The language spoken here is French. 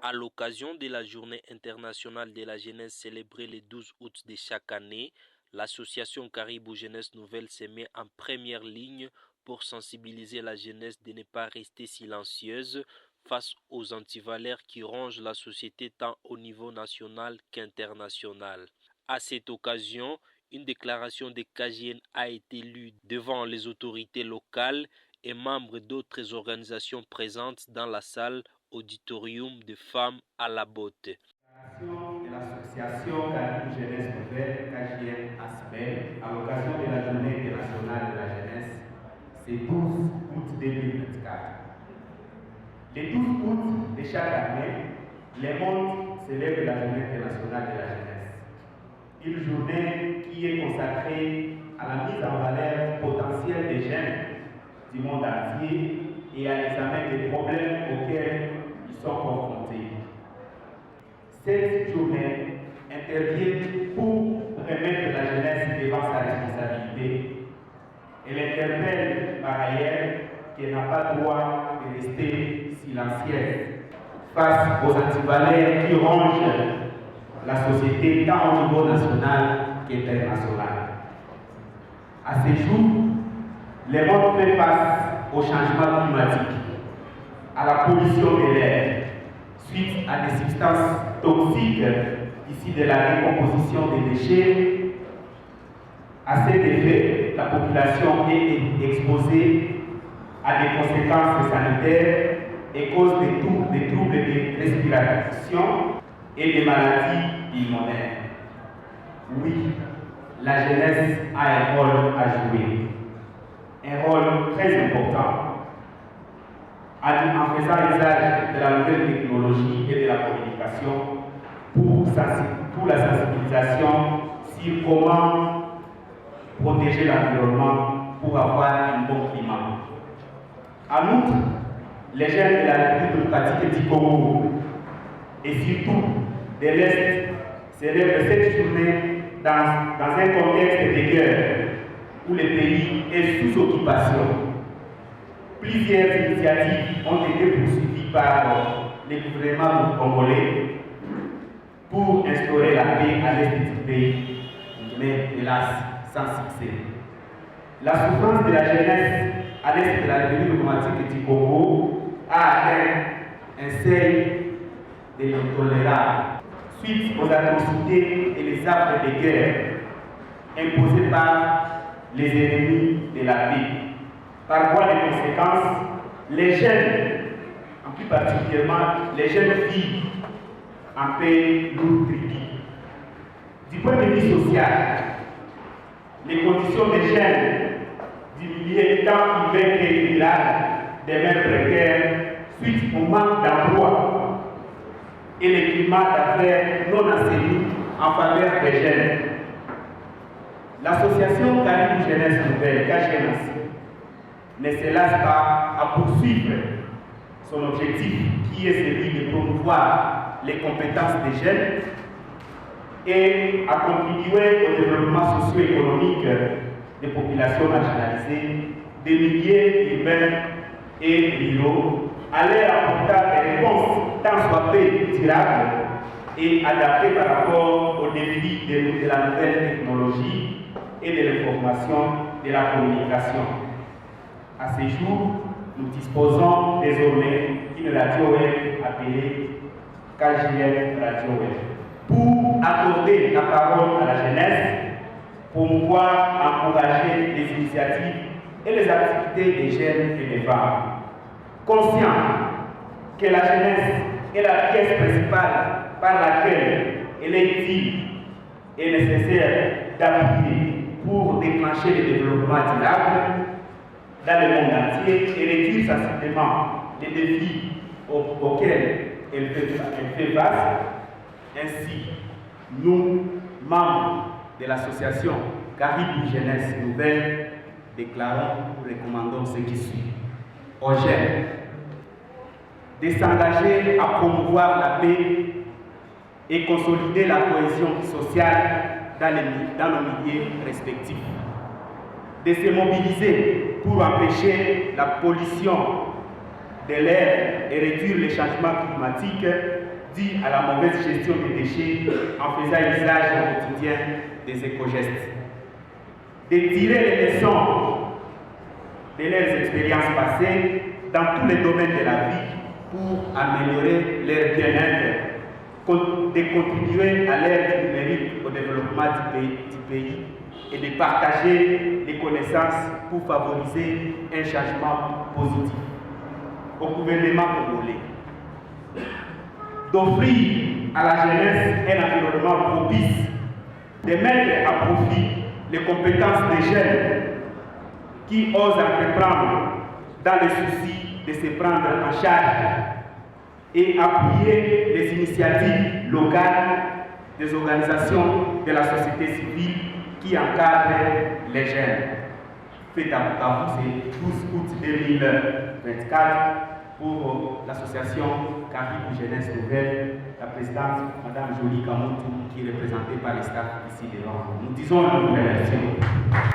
À l'occasion de la Journée internationale de la jeunesse célébrée le 12 août de chaque année, l'association Caribou Jeunesse Nouvelle se met en première ligne pour sensibiliser la jeunesse de ne pas rester silencieuse face aux antivaleurs qui rongent la société tant au niveau national qu'international. À cette occasion, une déclaration de KGN a été lue devant les autorités locales et membres d'autres organisations présentes dans la salle auditorium de femmes à la beauté. De l'association Caribou Jeunesse Nouvelle, KJN ASBEL, à l'occasion de la Journée internationale de la jeunesse, c'est 12 août 2024. Le 12 août de chaque année, le monde célèbre la Journée internationale de la jeunesse. Une journée qui est consacrée à la mise en valeur potentielle des jeunes du monde entier et à l'examen des problèmes auxquels ils sont confrontés. Cette journée intervient pour remettre la jeunesse devant sa responsabilité. Elle interpelle par ailleurs qu'elle n'a pas droit de rester silencieuse face aux antivaleurs qui rongent la société tant au niveau national qu'international. À ce jour, le monde fait face au changement climatique, à la pollution de l'air, suite à des substances toxiques issues de la décomposition des déchets. À cet effet, la population est exposée à des conséquences sanitaires et cause des troubles de respiration et des maladies pulmonaires. Oui, la jeunesse a un rôle à jouer, un rôle très important, en faisant usage de la nouvelle technologie et de la communication pour la sensibilisation sur comment protéger l'environnement pour avoir un bon climat. En outre, les jeunes de la République démocratique du Congo et surtout de l'Est célèbrent cette journée dans un contexte de guerre où le pays est sous occupation. Plusieurs initiatives ont été poursuivies par le gouvernement congolais pour instaurer la paix à l'est du pays, mais hélas sans succès. La souffrance de la jeunesse à l'est de la République démocratique du Congo a atteint un seuil de l'intolérable suite aux atrocités et les actes de guerre imposés par les ennemis de la paix. Par voie de conséquence, les jeunes, en plus particulièrement les jeunes filles, en paient lourd tribut. Du point de vue social, les conditions des jeunes du milieu tant urbain que rural demeurent précaires suite au manque d'emploi et le climat d'affaires non assaini en faveur des jeunes. L'association Caribou Jeunesse Nouvelle, KGNAC, ne se lasse pas à poursuivre son objectif qui est celui de promouvoir les compétences des jeunes et à contribuer au développement socio-économique des populations marginalisées, des milieux urbains et ruraux, à leur apportant des réponses tant soit peu durables et adaptées par rapport aux défis de la nouvelle technologie et de l'information, de la communication. À ce jour, nous disposons désormais d'une radio web appelée KJN Radio Web pour accorder la parole à la jeunesse, promouvoir, encourager les initiatives et les activités des jeunes et des femmes. Conscient que la jeunesse est la pièce principale par laquelle elle est utile et nécessaire d'appuyer pour déclencher le développement durable dans le monde entier et réduire sensiblement les défis auxquels elle fait face. Ainsi, nous, membres de l'association Caribou Jeunesse Nouvelle, déclarons ou recommandons ce qui suit. Aux jeunes de s'engager à promouvoir la paix et consolider la cohésion sociale dans nos milieux respectifs, de se mobiliser pour empêcher la pollution de l'air et réduire les changements climatiques due à la mauvaise gestion des déchets en faisant usage au quotidien des éco-gestes. De tirer les leçons de leurs expériences passées dans tous les domaines de la vie pour améliorer leur bien-être, de contribuer à l'ère du numérique au développement du pays et de partager les connaissances pour favoriser un changement positif. Au gouvernement congolais d'offrir à la jeunesse un environnement propice, de mettre à profit les compétences des jeunes qui osent entreprendre dans le souci de se prendre en charge et appuyer les initiatives locales des organisations de la société civile qui encadrent les jeunes. Fait à Bukavu, c'est 12 août 2024 pour l'association Caribou Jeunesse Nouvelle, la présidente Mme Jolie Kamotou qui est représentée par les staff ici devant. Nous disons la nouvelle version.